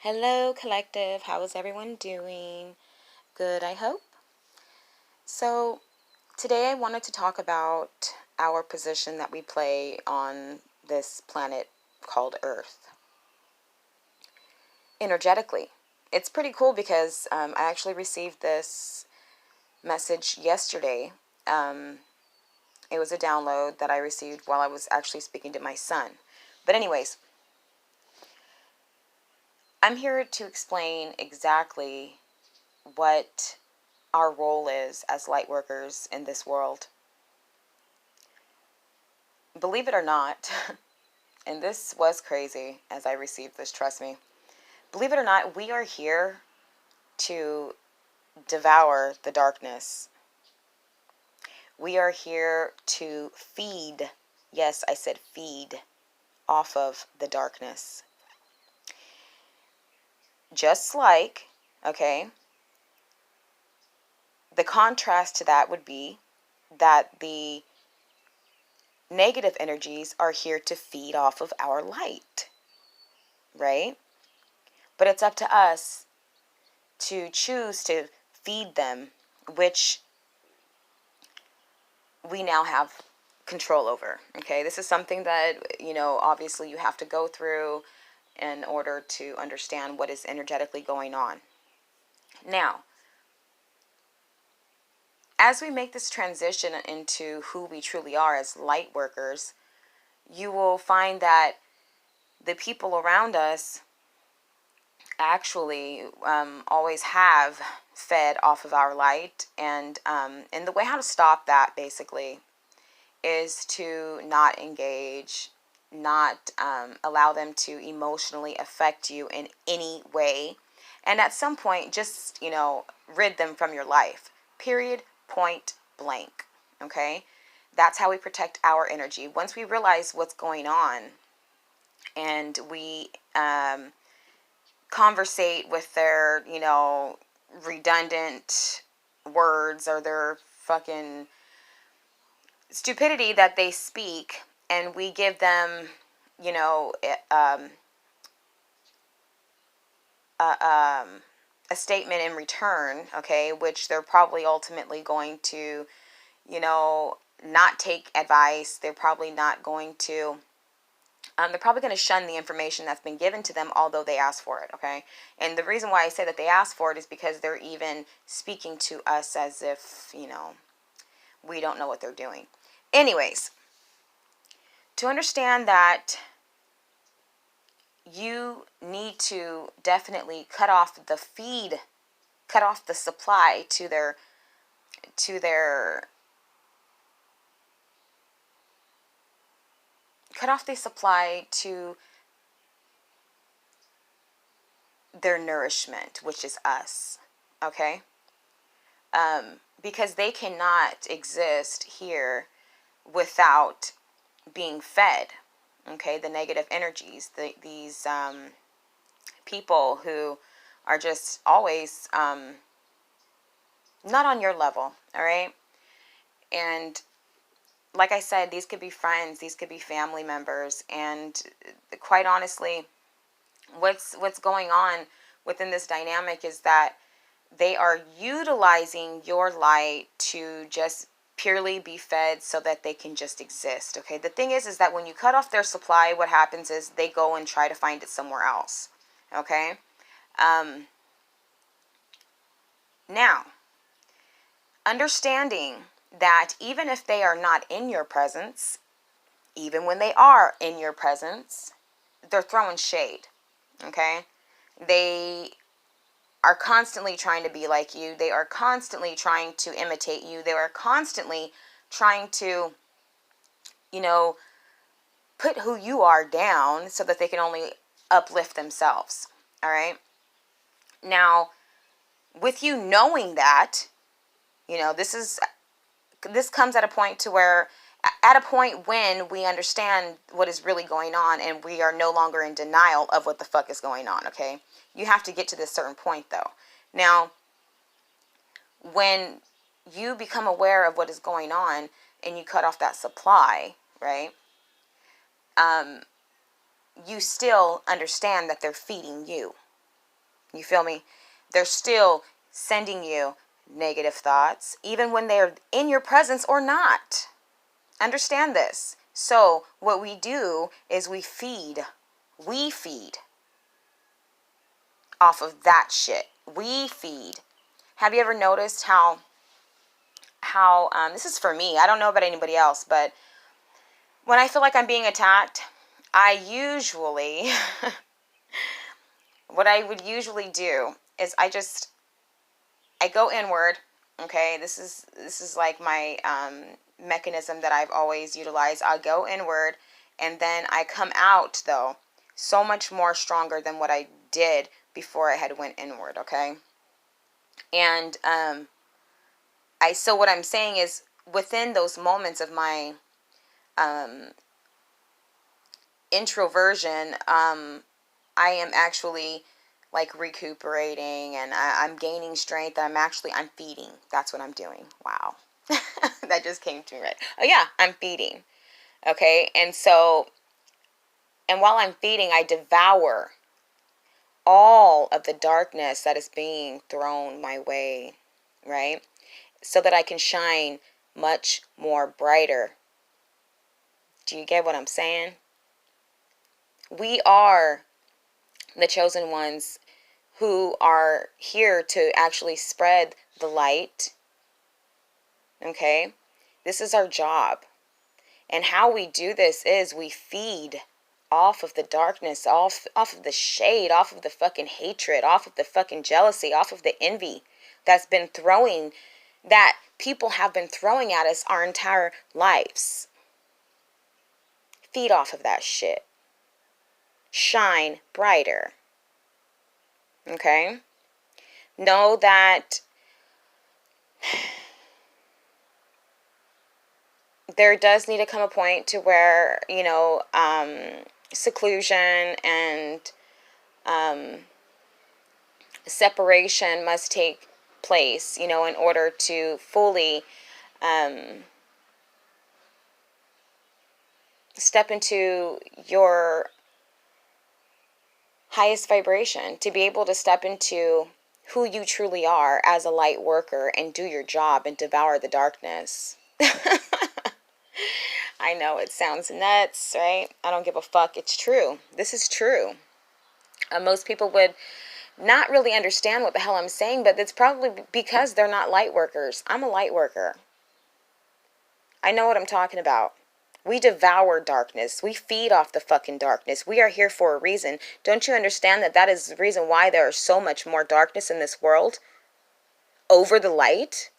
Hello, collective. How is everyone doing? Good, I hope. So, today I wanted to talk about our position that we play on this planet called Earth. Energetically. It's pretty cool because I actually received this message yesterday. It was a download that I received while I was actually speaking to my son. But, anyways, I'm here to explain exactly what our role is as light workers in this world. Believe it or not, and this was crazy as I received this, trust me. Believe it or not, we are here to devour the darkness. We are here to feed, yes, I said feed, off of the darkness. Just like, okay, the contrast to that would be that the negative energies are here to feed off of our light, right? But it's up to us to choose to feed them, which we now have control over. Okay, this is something that, obviously you have to go through in order to understand what is energetically going on. Now, as we make this transition into who we truly are as light workers, you will find that the people around us actually always have fed off of our light, and the way how to stop that basically is to not engage, not allow them to emotionally affect you in any way, and at some point just rid them from your life, period, point blank. Okay, that's how we protect our energy. Once we realize what's going on and we conversate with their redundant words or their fucking stupidity that they speak, and we give them, you know, a statement in return, okay, which they're probably ultimately going to, not take advice. They're probably not going to, they're probably going to shun the information that's been given to them, although they asked for it, okay? And the reason why I say that they asked for it is because they're even speaking to us as if, we don't know what they're doing. Anyways, to understand that you need to definitely cut off the supply to their cut off the supply to their nourishment, which is us, okay? Because they cannot exist here without being fed, okay? The negative energies, these people who are just always not on your level, all right? And like I said, these could be friends, these could be family members, and quite honestly, what's going on within this dynamic is that they are utilizing your light to just purely be fed so that they can just exist, okay? The thing is that when you cut off their supply, what happens is they go and try to find it somewhere else, okay? Now, understanding that even if they are not in your presence, even when they are in your presence, they're throwing shade, okay? They are constantly trying to be like you. They are constantly trying to imitate you. They are constantly trying to, put who you are down so that they can only uplift themselves, all right? Now, with you knowing that, this comes at a point to where, at a point when we understand what is really going on and we are no longer in denial of what the fuck is going on, okay? You have to get to this certain point, though. Now, when you become aware of what is going on and you cut off that supply, right? You still understand that they're feeding you, You feel me? They're still sending you negative thoughts, even when they're in your presence or not. Understand this. So what we do is we feed off of that shit. We feed. Have you ever noticed how this is for me, I don't know about anybody else, but when I feel like I'm being attacked, I usually what I would usually do is I go inward. Okay, this is like my mechanism that I've always utilized. I go inward, and then I come out, though, so much more stronger than what I did before I had went inward. Okay, and so what I'm saying is, within those moments of my introversion, I am actually like recuperating, and I'm gaining strength. I'm feeding. That's what I'm doing. Wow. That just came to me, right? Oh yeah, I'm feeding. Okay. And while I'm feeding, I devour all of the darkness that is being thrown my way, right? So that I can shine much more brighter. Do you get what I'm saying? We are the chosen ones who are here to actually spread the light. Okay? This is our job. And how we do this is we feed off of the darkness, off of the shade, off of the fucking hatred, off of the fucking jealousy, off of the envy that people have been throwing at us our entire lives. Feed off of that shit. Shine brighter. Okay? Know that there does need to come a point to where, seclusion and separation must take place, in order to fully step into your highest vibration, to be able to step into who you truly are as a light worker and do your job and devour the darkness. I know it sounds nuts, right? I don't give a fuck. It's true. This is true. Most people would not really understand what the hell I'm saying, but it's probably because they're not light workers. I'm a light worker. I know what I'm talking about. We devour darkness. We feed off the fucking darkness. We are here for a reason. Don't you understand that is the reason why there is so much more darkness in this world over the light?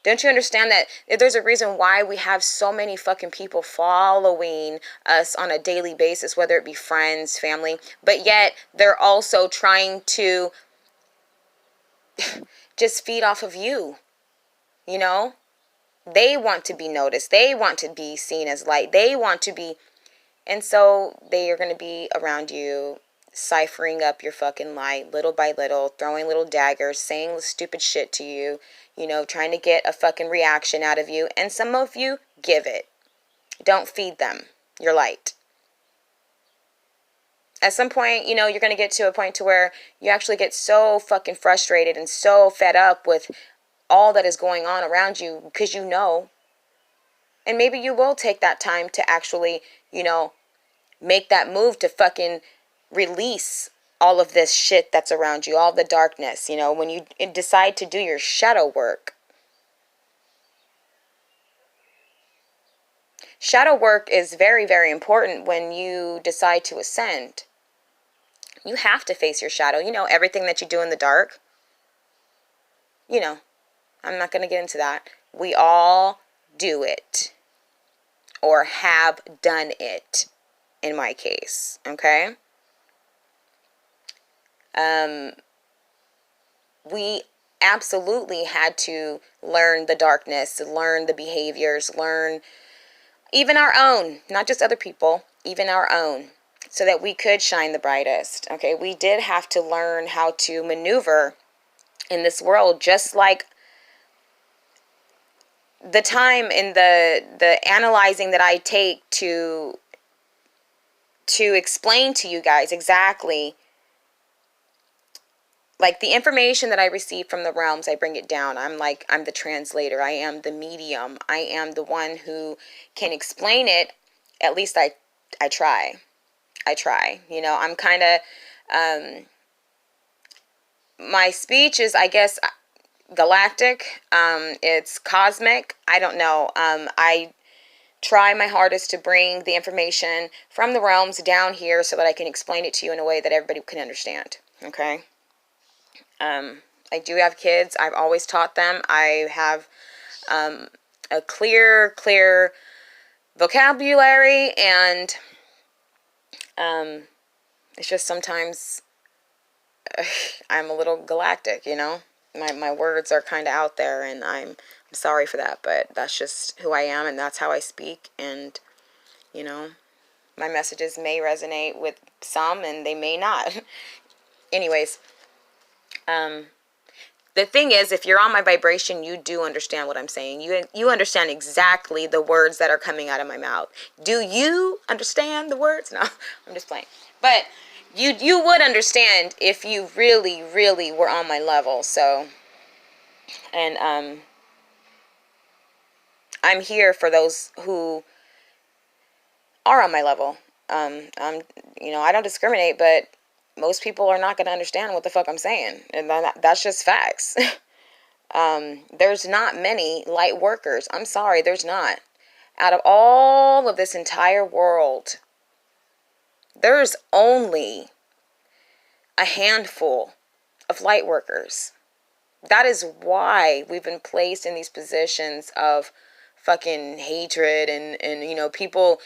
Don't you understand that there's a reason why we have so many fucking people following us on a daily basis, whether it be friends, family, but yet they're also trying to just feed off of you, They want to be noticed. They want to be seen as light. They want to be, and so they are going to be around you, ciphering up your fucking light little by little, throwing little daggers, saying stupid shit to you, trying to get a fucking reaction out of you. And some of you give it. Don't feed them your light. At some point, you're going to get to a point to where you actually get so fucking frustrated and so fed up with all that is going on around you, because and maybe you will take that time to actually, make that move to fucking release all of this shit that's around you, all the darkness, when you decide to do your shadow work. Shadow work is very, very important when you decide to ascend. You have to face your shadow. Everything that you do in the dark, I'm not going to get into that. We all do it, or have done it, in my case, okay? We absolutely had to learn the darkness, learn the behaviors, learn even our own, not just other people, even our own, so that we could shine the brightest, okay? We did have to learn how to maneuver in this world, just like the time in the analyzing that I take to to explain to you guys exactly, like, the information that I receive from the realms, I bring it down. I'm the translator. I am the medium. I am the one who can explain it. At least I try. You know, I'm kind of, my speech is, I guess, galactic. It's cosmic. I don't know. I try my hardest to bring the information from the realms down here so that I can explain it to you in a way that everybody can understand. Okay. I do have kids. I've always taught them. I have a clear vocabulary, and it's just sometimes I'm a little galactic, you know. My words are kind of out there, and I'm sorry for that, but that's just who I am, and that's how I speak. And you know, my messages may resonate with some, and they may not. Anyways, the thing is, if you're on my vibration, you do understand what I'm saying. You understand exactly the words that are coming out of my mouth. Do you understand the words? No, I'm just playing. But you would understand if you really were on my level. So, and I'm here for those who are on my level. I'm, you know, I don't discriminate, but most people are not going to understand what the fuck I'm saying, and that's just facts. There's not many light workers. I'm sorry, there's not. Out of all of this entire world, there's only a handful of light workers. That is why we've been placed in these positions of fucking hatred and you know, people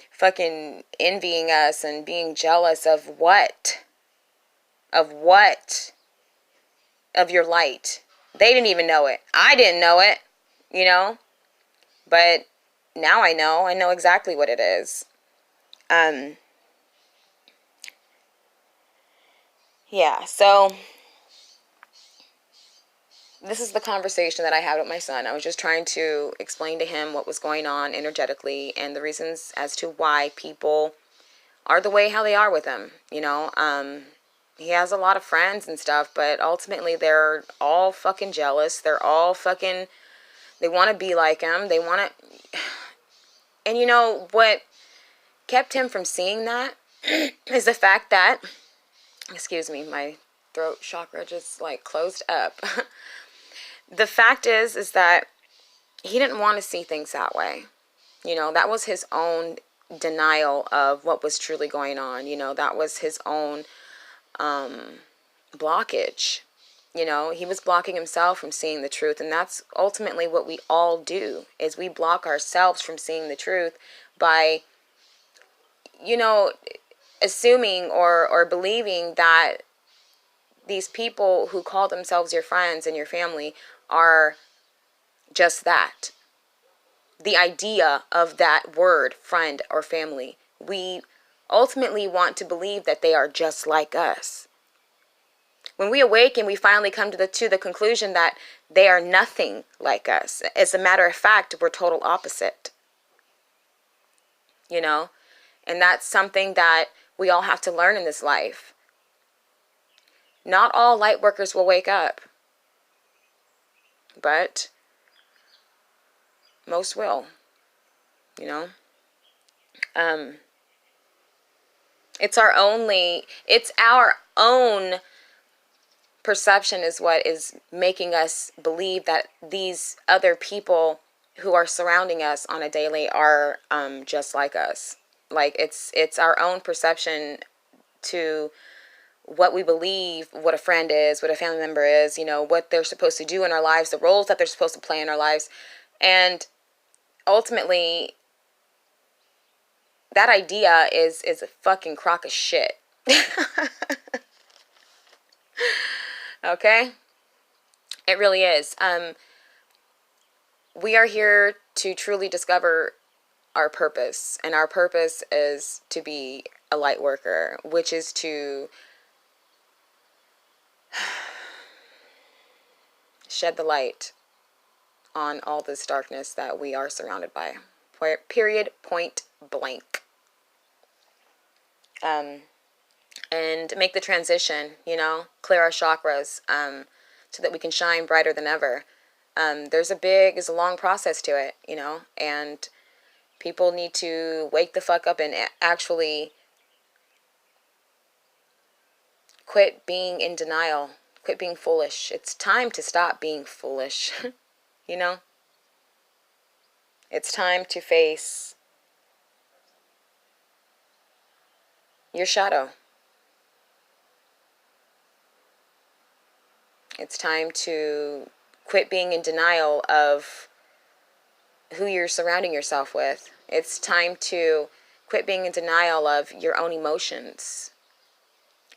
fucking envying us and being jealous of what? Of what? Of your light. They didn't even know it. I didn't know it, you know? But now I know. I know exactly what it is. Yeah, so this is the conversation that I had with my son. I was just trying to explain to him what was going on energetically and the reasons as to why people are the way how they are with him, you know? He has a lot of friends and stuff, but ultimately they're all fucking jealous. They're all fucking, they want to be like him. They want to, and you know what kept him from seeing that is the fact that, excuse me, my throat chakra just like closed up. The fact is that he didn't want to see things that way. You know, that was his own denial of what was truly going on. You know, that was his own blockage. You know, he was blocking himself from seeing the truth. And that's ultimately what we all do, is we block ourselves from seeing the truth by, you know, assuming or believing that these people who call themselves your friends and your family are just that. The idea of that word, friend or family. We ultimately want to believe that they are just like us. When we awaken, we finally come to the conclusion that they are nothing like us. As a matter of fact, we're total opposite. You know? And that's something that we all have to learn in this life. Not all light workers will wake up, but most will, you know. It's our own perception is what is making us believe that these other people who are surrounding us on a daily are just like us. Like it's our own perception to what we believe, what a friend is, what a family member is, you know, what they're supposed to do in our lives, the roles that they're supposed to play in our lives. And ultimately, that idea is a fucking crock of shit. Okay? It really is. We are here to truly discover our purpose. And our purpose is to be a light worker, which is to shed the light on all this darkness that we are surrounded by. Period, point blank. and make the transition, you know, clear our chakras, so that we can shine brighter than ever. There's a long process to it, you know, and people need to wake the fuck up and actually quit being in denial, quit being foolish. It's time to stop being foolish, you know? It's time to face your shadow. It's time to quit being in denial of who you're surrounding yourself with. It's time to quit being in denial of your own emotions.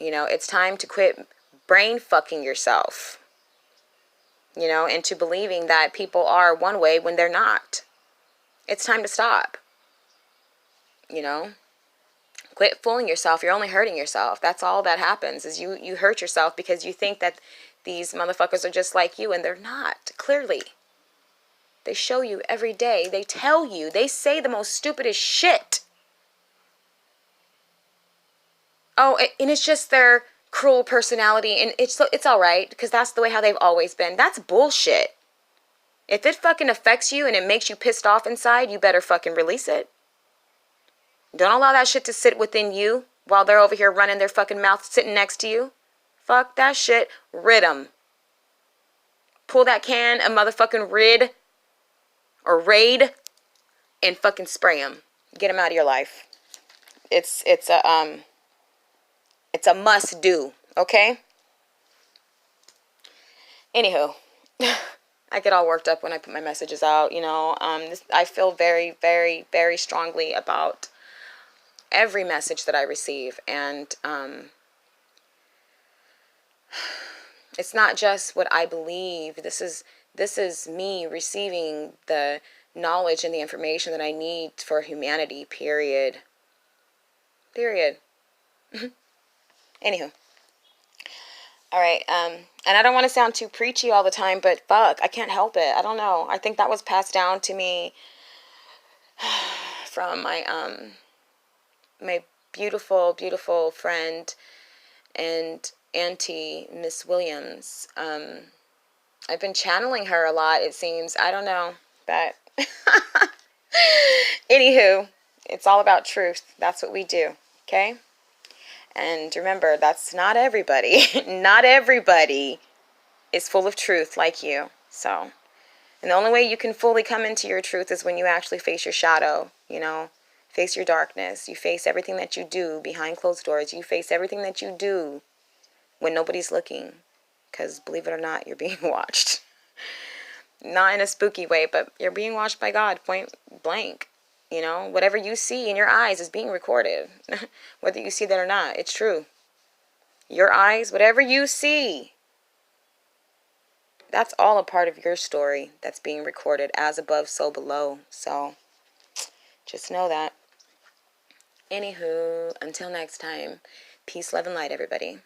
You know, it's time to quit brain fucking yourself, you know, into believing that people are one way when they're not. It's time to stop, you know. Quit fooling yourself. You're only hurting yourself. That's all that happens, is you hurt yourself because you think that these motherfuckers are just like you, and they're not, clearly. They show you every day. They tell you. They say the most stupidest shit. Oh, and it's just their cruel personality, and it's all right, because that's the way how they've always been. That's bullshit. If it fucking affects you and it makes you pissed off inside, you better fucking release it. Don't allow that shit to sit within you while they're over here running their fucking mouth sitting next to you. Fuck that shit. Rid 'em. Pull that can of motherfucking rid or raid and fucking spray them. Get them out of your life. It's a must do, okay? Anywho, I get all worked up when I put my messages out, you know. I feel very, very, very strongly about every message that I receive, and it's not just what I believe. This is me receiving the knowledge and the information that I need for humanity, period. Anywho. All right, and I don't want to sound too preachy all the time, but fuck, I can't help it. I don't know. I think that was passed down to me from my beautiful, beautiful friend and auntie, Miss Williams. I've been channeling her a lot, it seems. I don't know, but anywho, it's all about truth. That's what we do, okay? And remember, that's not everybody. Not everybody is full of truth like you. So, and the only way you can fully come into your truth is when you actually face your shadow, you know, face your darkness. You face everything that you do behind closed doors. You face everything that you do when nobody's looking. Because believe it or not, you're being watched. Not in a spooky way, but you're being watched by God, point blank. You know, whatever you see in your eyes is being recorded. Whether you see that or not, it's true. Your eyes, whatever you see, that's all a part of your story that's being recorded, as above, so below. So, just know that. Anywho, until next time, peace, love, and light, everybody.